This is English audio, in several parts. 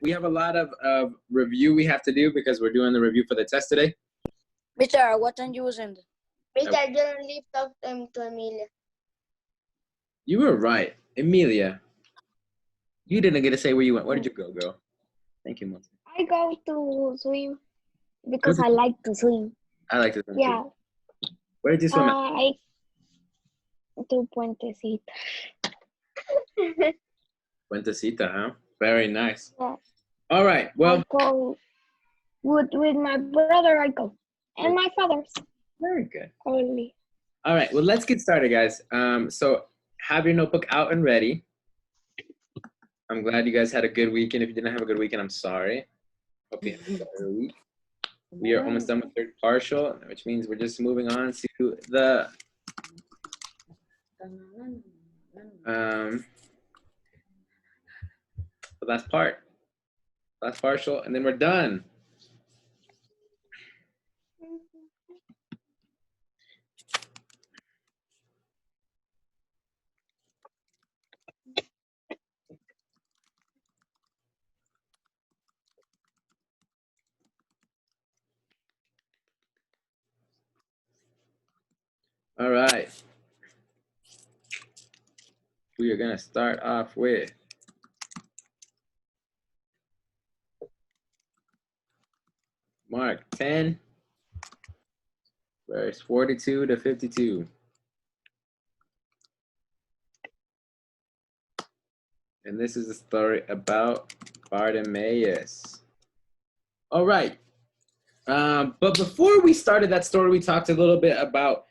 we have a lot of review we have to do because we're doing the review for the test today. Mister, what time you send? Mister, you don't lift up to Emilia. You were right. Emilia, you didn't get to say where you went. Where did you go, girl? Thank you, Monty. I go to swim because I like to swim. I like to swim Yeah. too. Where did you swim at? I to Puentecita. Puentecita, huh? Very nice. Yeah. All right. Well, I go with my brother. I go and my father's. very good. Only. All right. Well, let's get started, guys. So have your notebook out and ready. I'm glad you guys had a good weekend. If you didn't have a good weekend, I'm sorry. Hope you had a better week. We are almost done with third partial, which means we're just moving on to the last partial, and then we're done. All right. We are gonna start off with Mark 10, verse 42 to 52. And this is a story about Bartimaeus. All right. But before we started that story, we talked a little bit about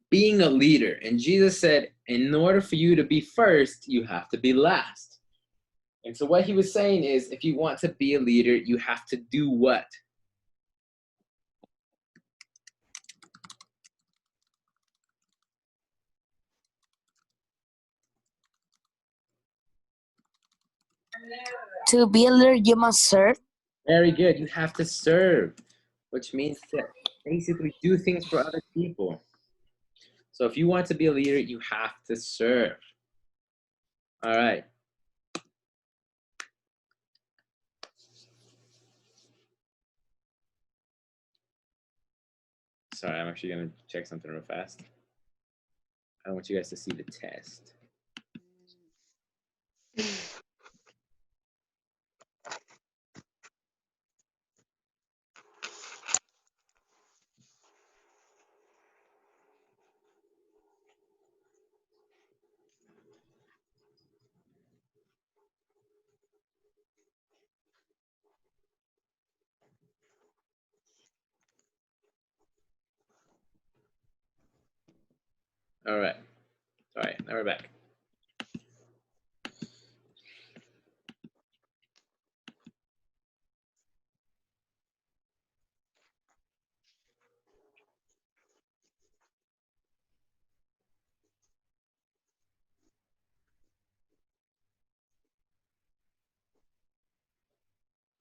being a leader. And Jesus said, in order for you to be first, you have to be last. And so what he was saying is, if you want to be a leader, you have to do what? To be a leader, you must serve. Very good. You have to serve, which means to basically do things for other people. So if you want to be a leader, you have to serve. All right. Sorry, I'm actually going to check something real fast. I don't want you guys to see the test. All right. All right, now we're back.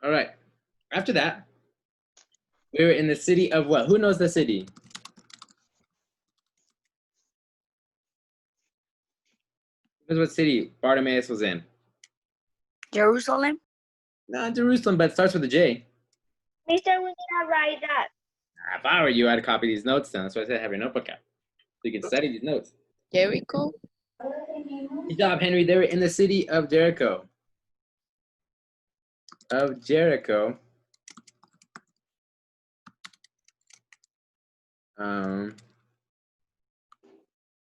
All right. After that, we were in the city of what? Who knows the city? Who knows what city Bartimaeus was in? Jerusalem. Not Jerusalem, but it starts with a J. Mister, we didn't write that. If I were you, I'd copy these notes down. That's why I said have your notebook out. So you can study these notes. Jericho. Good job, Henry. They were in the city of Jericho.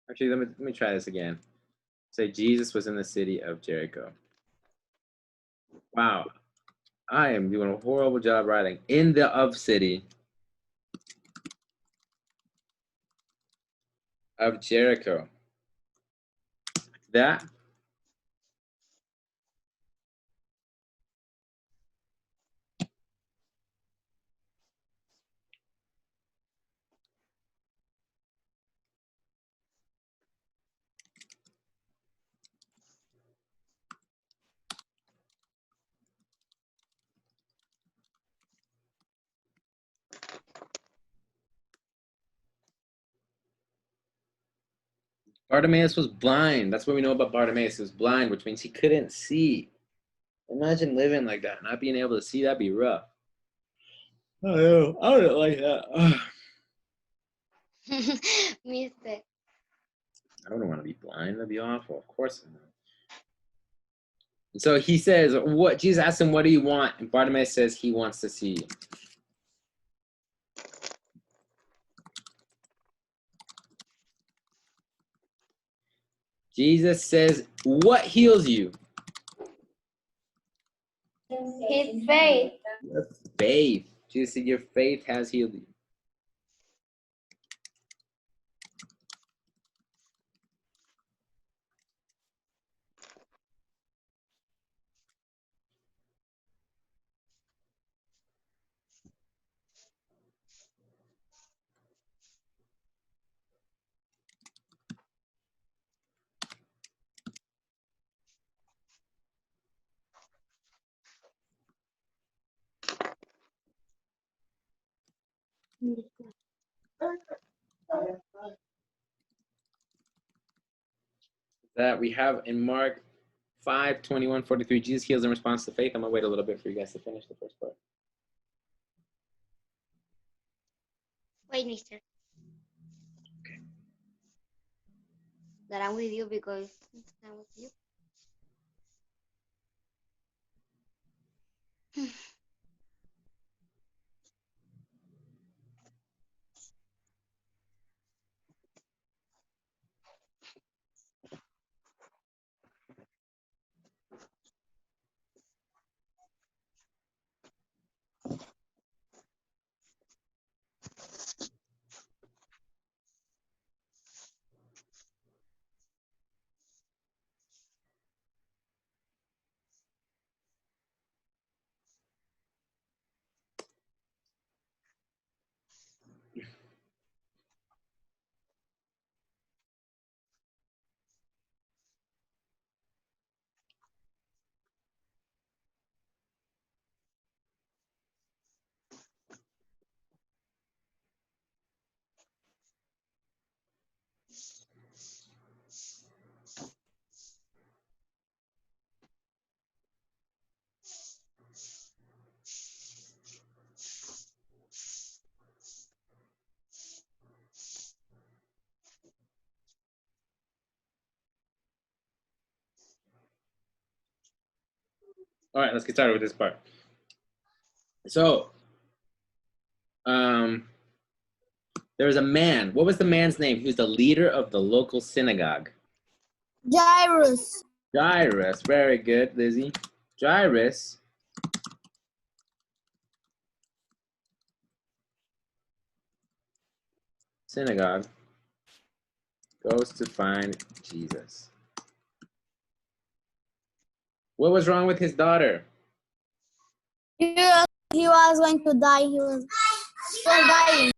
Actually, let me try this again. Say Jesus was in the city of Jericho. Wow. I am doing a horrible job writing. In the of city of Jericho. That. Bartimaeus was blind. That's what we know about Bartimaeus. He was blind, which means he couldn't see. Imagine living like that, not being able to see. That'd be rough. I know. I don't like that. Ugh. Mister. I don't want to be blind. That'd be awful. Of course I know. So he says, "What?" Jesus asks him, "What do you want?" And Bartimaeus says he wants to see. Jesus says, "What heals you?" His faith. Your faith. Jesus said, "Your faith has healed you." That we have in Mark 5:21-43. Jesus heals in response to faith. I'm gonna wait a little bit for you guys to finish the first part. Wait, mister. Okay. That I'm with you because I'm with you. All right, let's get started with this part. So, there was a man. What was the man's name? He was the leader of the local synagogue. Jairus. Jairus. Very good, Lizzie. Jairus synagogue goes to find Jesus. What was wrong with his daughter? He was going to die. He was dying.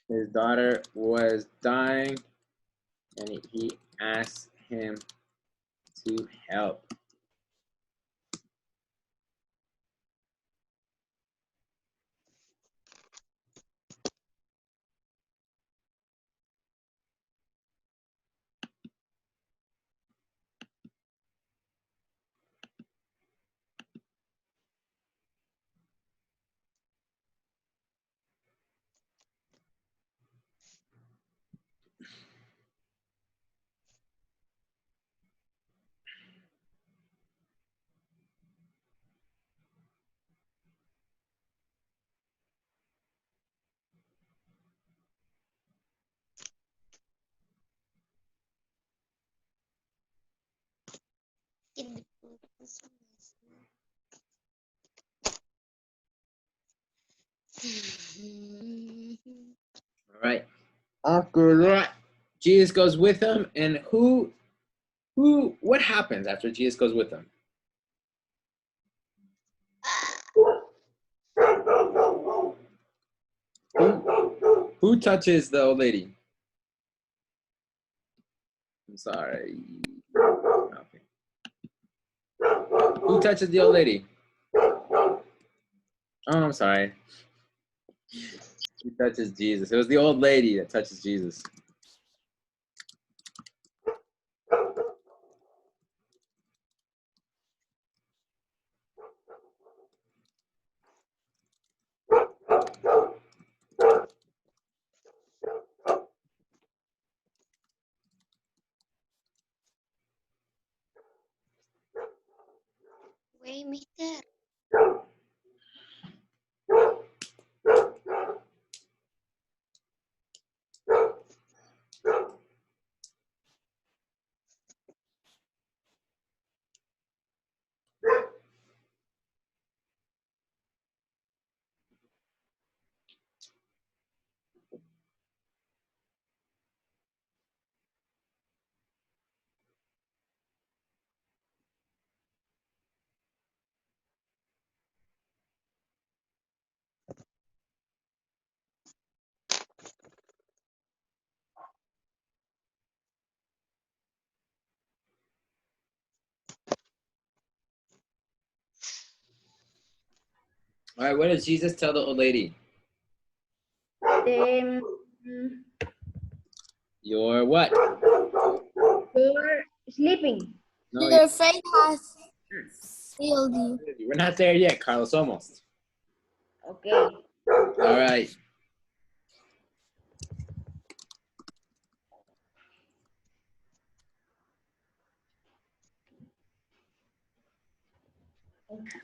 His daughter was dying, and he asked him to help. Get the food. That's so nice. All right. After that, Jesus goes with him, and what happens after Jesus goes with him? Who touches the old lady? I'm sorry. Okay. Who touches the old lady? Oh, I'm sorry. Who touches Jesus? It was the old lady that touches Jesus. Why, mister? All right, what does Jesus tell the old lady? Um, You're what? you're sleeping. No, Your faith has healed you. we're not there yet, Carlos. Almost. Okay. All right.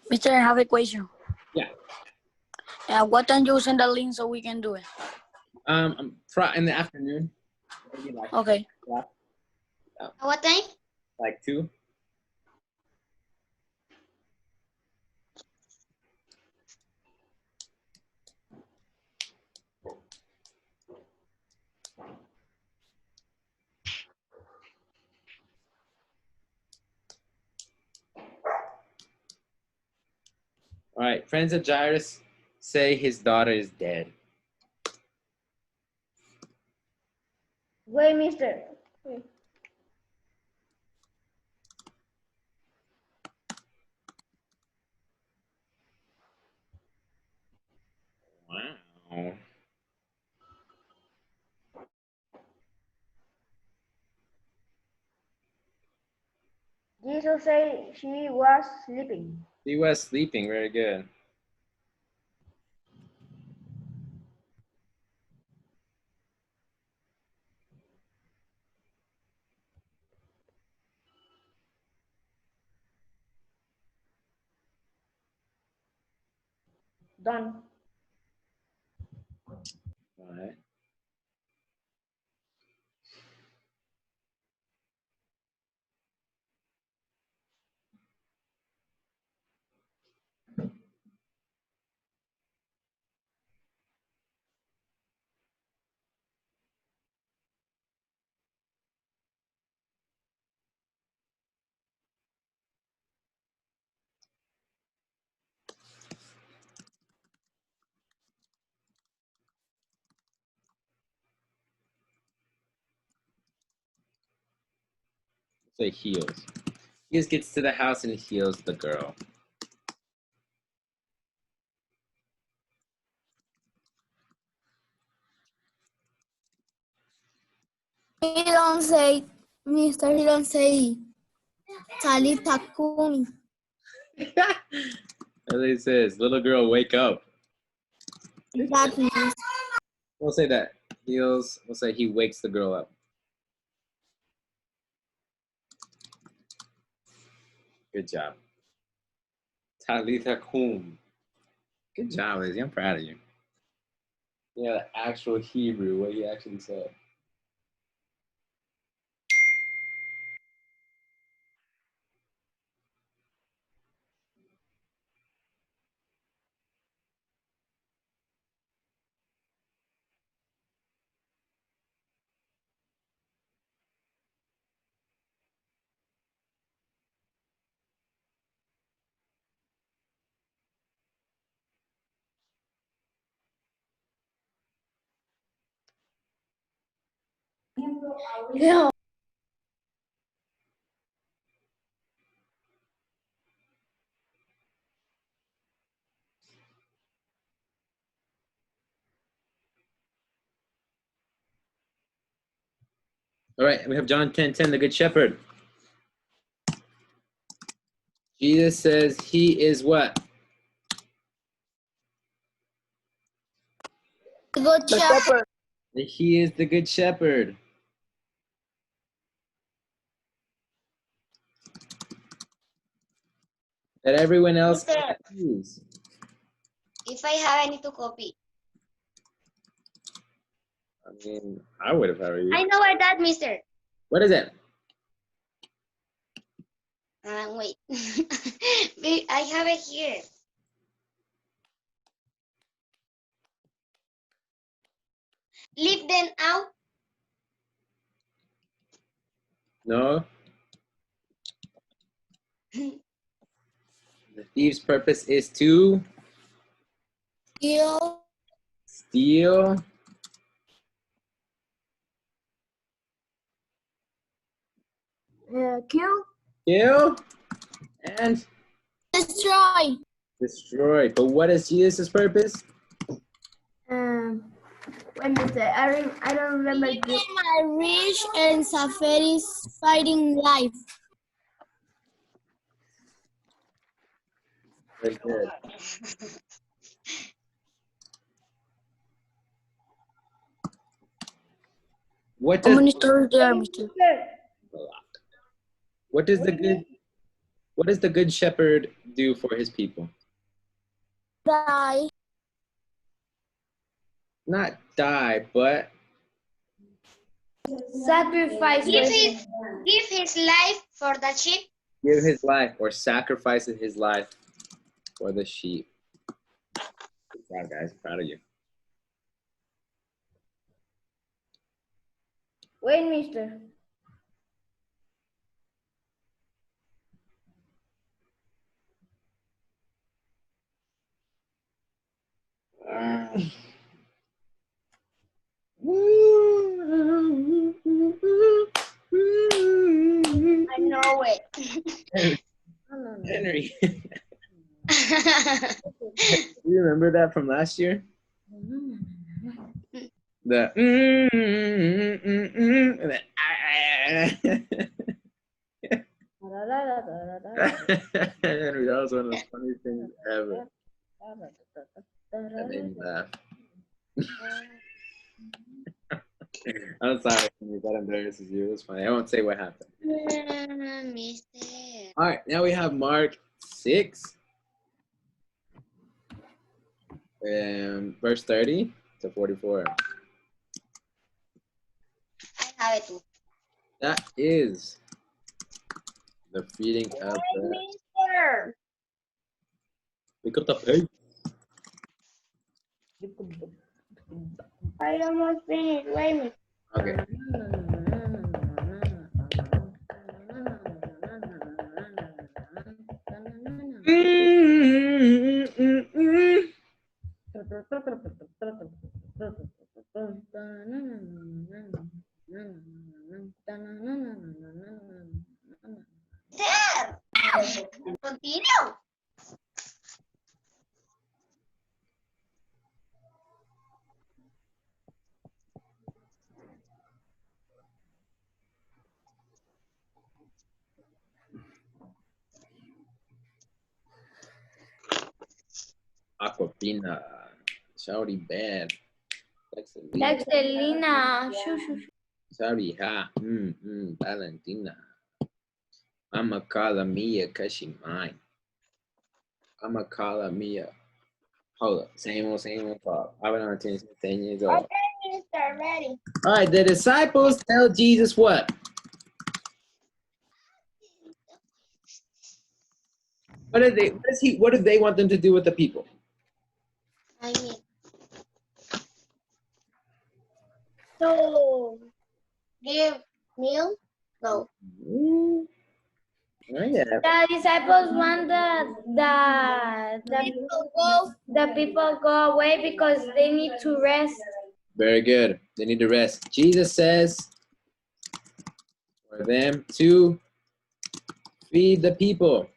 Mister, I have a question. Yeah. What time you send the link so we can do it? In the afternoon. Maybe Okay. What time? like 2. All right. Friends of Jairus say his daughter is dead. Wait, mister. Wow. Jesus said she was sleeping. She was sleeping. Very good. Done. All right. So he heals. Jesus gets to the house and heals the girl. He don't say, Mister, he don't say, Talita Kumi. As he says, little girl, wake up. That means We'll say that. Heals. We'll say he wakes the girl up. Good job. Talitha kum. Good job, Lizzie. I'm proud of you. Yeah, the actual Hebrew, what he actually said. Yeah. All right, we have John 10:10, the Good Shepherd. Jesus says he is what? good The shepherd. shepherd. He is the Good Shepherd. that everyone else Mister, can use. if I have, I need to copy. I mean, I would have had I you. know where that, mister. What is it? Wait. Wait, I have it here. Leave them out. No. The thief's purpose is to Kill. steal, Kill. kill, and Destroy. destroy. But what is Jesus' purpose? Wait, mister, I don't remember. Living a rich and satisfying life. Very good. What How does many stories there, mister? what does the good shepherd do for his people? Die. Not die, but Sacrifice. Give his life for the sheep. give his life or sacrifices his life for the sheep. Good job, guys. Proud of you. Wait, mister. I know it. Henry, do you remember that from last year? The and then, Henry, that was one of the funniest things ever. That made me laugh. I'm sorry, Henry, that embarrasses you. It was funny. I won't say what happened. Mister. All right, now we have Mark 6, verse 30 to 44. I have it too. That is the feeding of the. Mister. Pick up the pig. I almost finished. Wait a minute. Okay. There. Continue. Aquafina. Shouty bad. Dextelina. Shoo, shoo, shoo. Shouty ha. Valentina. I'ma call her Mia cause she mine. I'ma call her Mia. Hold up. Same old talk. I've been on 10 years old. Okay, Mister. Ready. All right, the disciples tell Jesus what? What do they want them to do with the people? I mean. So, Give meal? No. Oh, yeah. the disciples want the people go away because they need to rest. Very good. They need to rest. Jesus says for them to feed the people.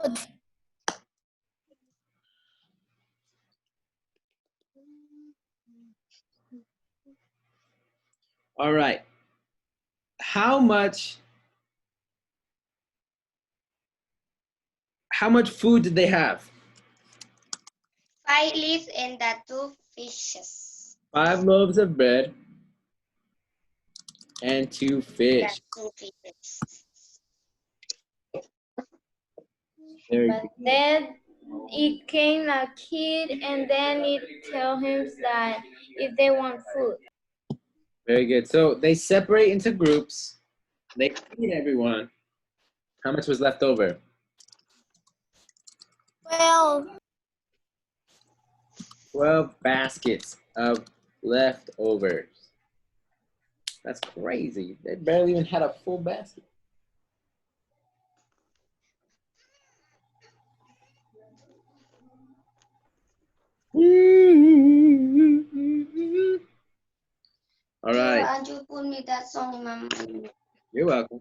Good. All right. How much food did they have? 5 leaves and the 2 fishes. 5 loaves of bread and 2 fish. The 2 fishes. Very But good. then it came a kid and then it tell him that if they want food. Very good. So they separate into groups. They feed everyone. How much was left over? Well, 12 baskets of leftovers. That's crazy. They barely even had a full basket. All right. And you put me that song in my mind. You're welcome.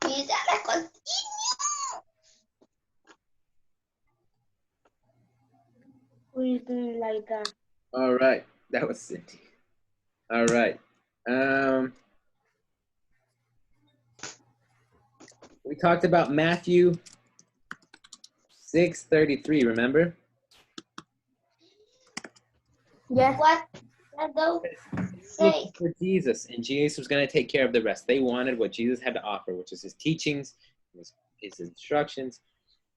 Mira la cocina. We do like that. All right. That was Cindy. All right. We talked about Matthew 6:33, remember? Yes. What that though? Say. For Jesus, and Jesus was going to take care of the rest. They wanted what Jesus had to offer, which is his teachings, his instructions,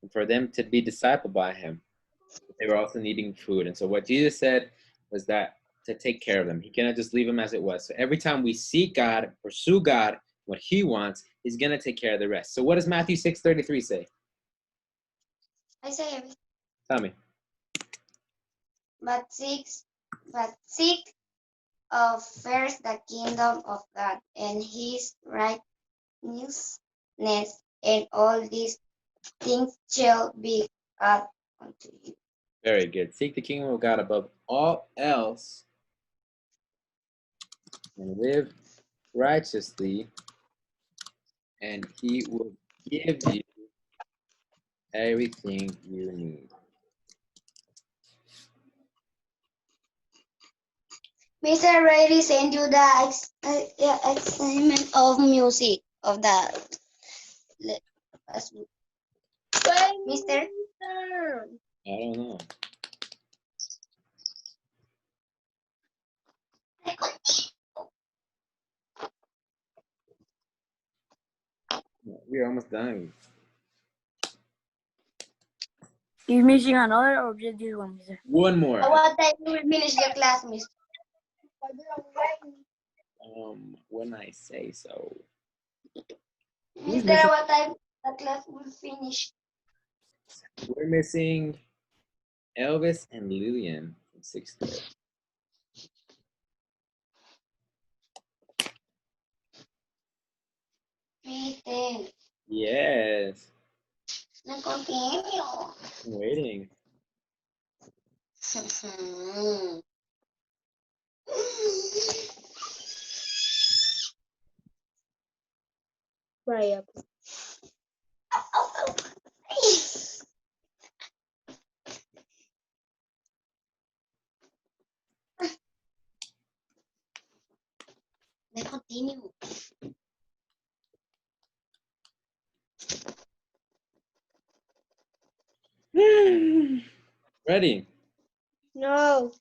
and for them to be discipled by him. They were also needing food. And so what Jesus said was that to take care of them. He cannot just leave them as it was. So every time we seek God, pursue God, what he wants, he's going to take care of the rest. So what does Matthew 6:33 say? I say everything. Tell me. But seek first the kingdom of God and his righteousness, and all these things shall be added unto you. Very good. Seek the kingdom of God above all else and live righteously, and he will give you everything you need. Mr. already sent you the assignment of music of the Mister. I don't know. We're almost done. You missing another or just this one, mister? One more. What time you will finish the class, Mister? When I say so. Mister, what time the class will finish? We're missing Elvis and Lillian from 6th grade. Mister, Yes. no continue. I'm waiting. Right. No continue. Ready? No.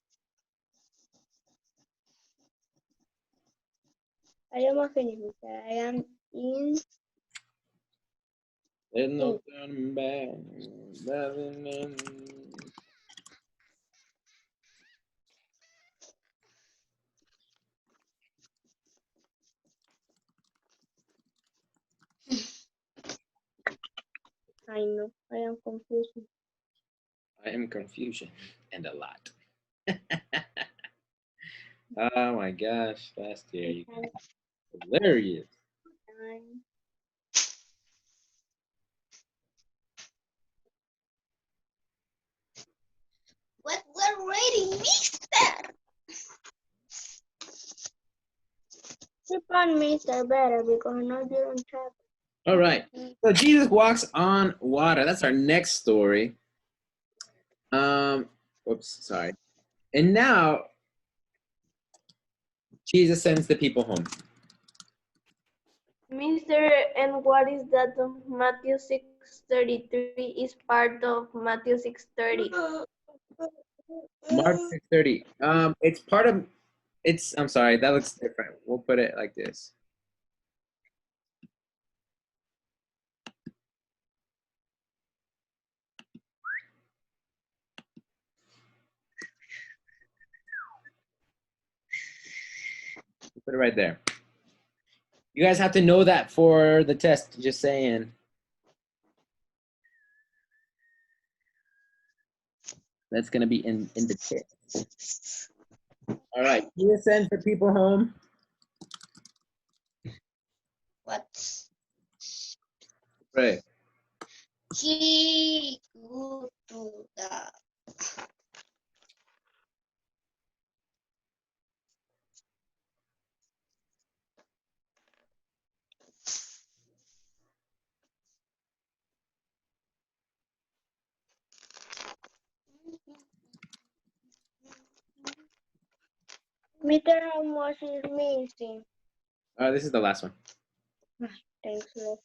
I am finished, mister. I am in. There's no turning back. I know. I am confused. I am confusion and a lot. Oh my gosh, last year you guys were hilarious. What we're ready, Mister? Keep on mister better because I know you don't have. All right. So Jesus walks on water. That's our next story. Whoops, sorry. And now Jesus sends the people home. Mister, and what is that of Matthew 6:33 is part of Matthew 6:30. Mark 6:30. It's part of. I'm sorry. That looks different. We'll put it like this. Put it right there. You guys have to know that for the test, just saying. That's gonna be in the test. All right, PSN for people home. What? Right. He go to the Mr. How much is missing? This is the last one. Thanks, Lord.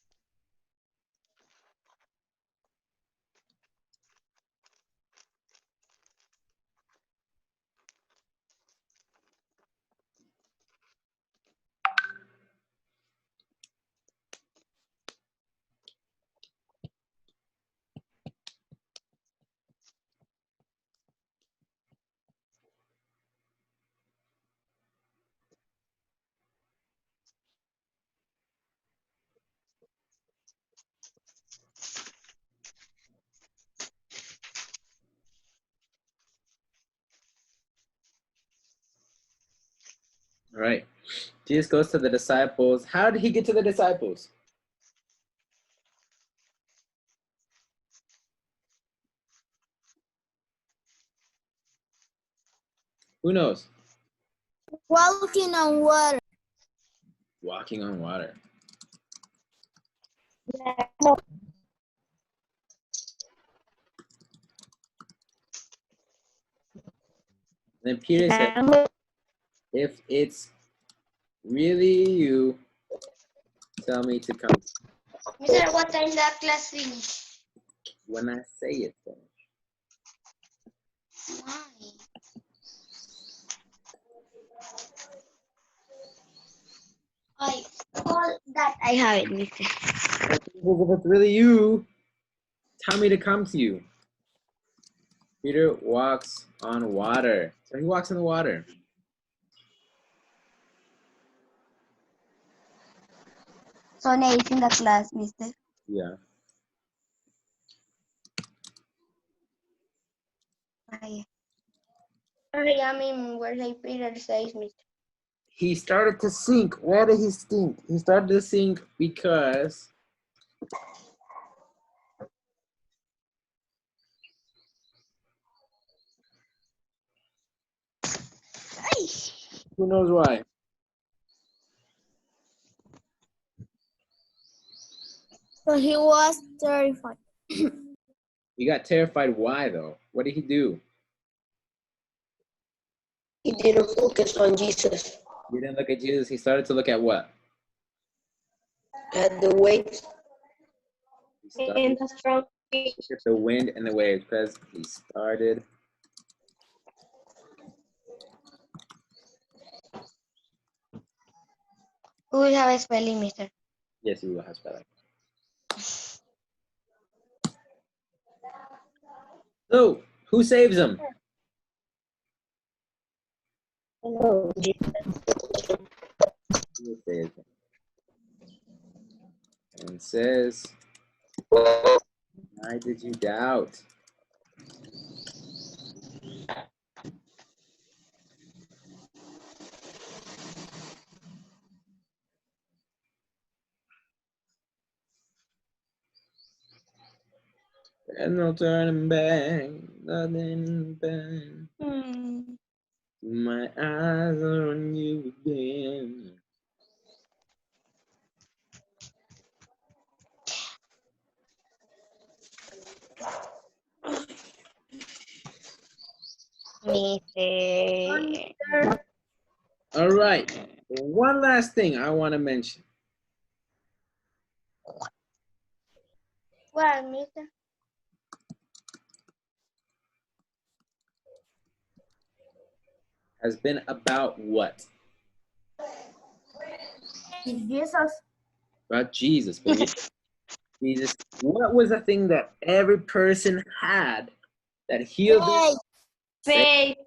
All right. Jesus goes to the disciples. How did he get to the disciples? Who knows? Walking on water. Walking on water. Then Peter said, if it's really you, tell me to come Mr. What time the class finish? when I say it. Why? I all that I have it, Mister. If it's really you, tell me to come to you. Peter walks on water. So he walks in the water. Sonia is in the class, Mister. Yeah. I I mean, where St. Peter says, Mister. He started to sink. Where did he sink? He started to sink because who knows why? So he was terrified. He got terrified. Why though? What did he do? He didn't focus on Jesus. He didn't look at Jesus. He started to look at what? At the waves. He started In the strong to look at the wind and the waves because he started. who will have a spelling, Mister? Yes, he will have spelling. So, who saves him? Oh, Jesus. Who saves him? And says, why did you doubt? And no turning back, nothing back. My eyes are on you again. Mister. All right. One last thing I want to mention. What, Mister? Has been about what? Jesus. About Jesus. Jesus. What was the thing that every person had that healed them? Faith. Faith.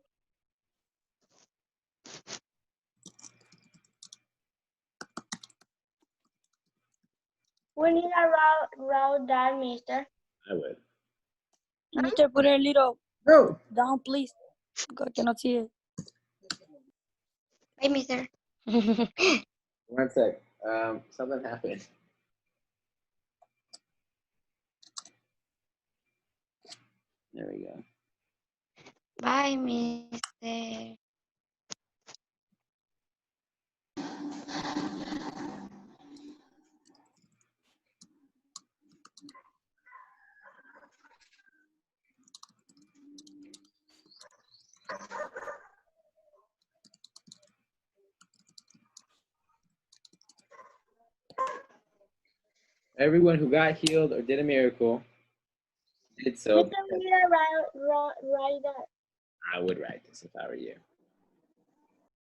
We need to write that, mister. I would. Mister, put it a little No. down, please. I cannot see it. Bye, mister. 1 sec. Something happened. There we go. Bye, mister. Everyone who got healed or did a miracle did so. Mister, we need to write that. I would write this if I were you.